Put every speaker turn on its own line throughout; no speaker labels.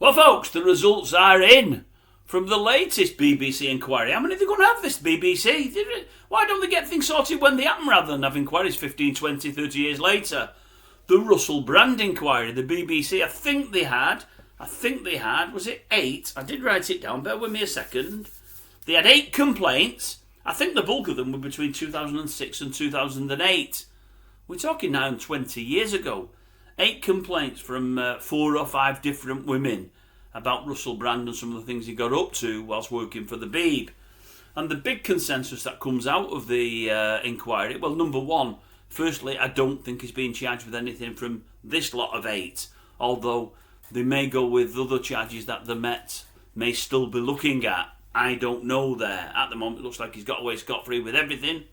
Well, folks, the results are in from the latest BBC inquiry. How many are they going to have, this BBC? Why don't they get things sorted when they happen rather than have inquiries 15, 20, 30 years later? The Russell Brand inquiry, the BBC, I think they had, was it 8? I did write it down, bear with me a second. They had 8 complaints. I think the bulk of them were between 2006 and 2008. We're talking now 20 years ago. 8 complaints from 4 or 5 different women about Russell Brand and some of the things he got up to whilst working for the Beeb. And the big consensus that comes out of the inquiry, well, number one, firstly, I don't think he's being charged with anything from this lot of 8, although they may go with other charges that the Met may still be looking at. I don't know there. At the moment, it looks like he's got away scot-free with everything,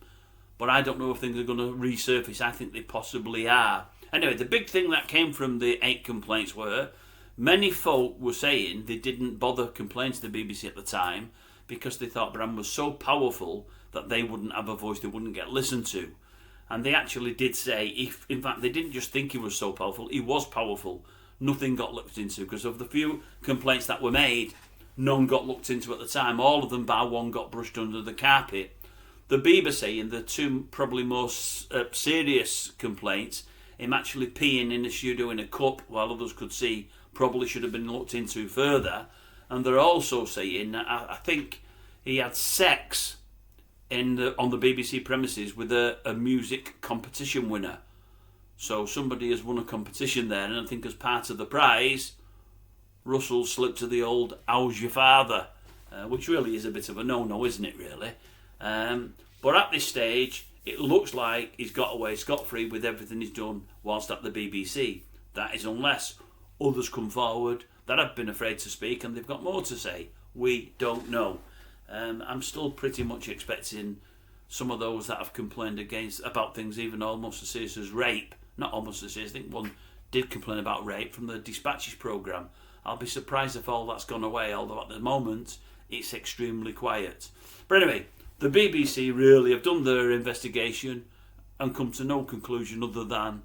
but I don't know if things are going to resurface. I think they possibly are. Anyway, the big thing that came from the 8 complaints were many folk were saying they didn't bother complaining to the BBC at the time because they thought Brand was so powerful that they wouldn't have a voice, they wouldn't get listened to. And they actually did say, in fact, they didn't just think he was so powerful, he was powerful. Nothing got looked into because of the few complaints that were made, none got looked into at the time. All of them, bar one, got brushed under the carpet. The Beeb are saying the 2 probably most serious complaints, him actually peeing in the studio in a cup while others could see, probably should have been looked into further. And they're also saying, I think he had sex on the BBC premises with a music competition winner. So somebody has won a competition there, and I think as part of the prize, Russell slipped to the old "How's your father?" Which really is a bit of a no-no, isn't it, really? But at this stage, it looks like he's got away scot-free with everything he's done whilst at the BBC. That is unless others come forward that have been afraid to speak and they've got more to say. We don't know. I'm still pretty much expecting some of those that have complained about things even almost as serious as rape. Not almost as serious, I think one did complain about rape from the Dispatches programme. I'll be surprised if all that's gone away, although at the moment it's extremely quiet. But anyway, the BBC really have done their investigation and come to no conclusion other than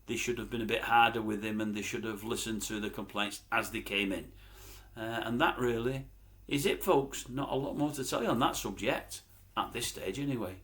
they should have been a bit harder with him and they should have listened to the complaints as they came in. And that really is it, folks. Not a lot more to tell you on that subject at this stage anyway.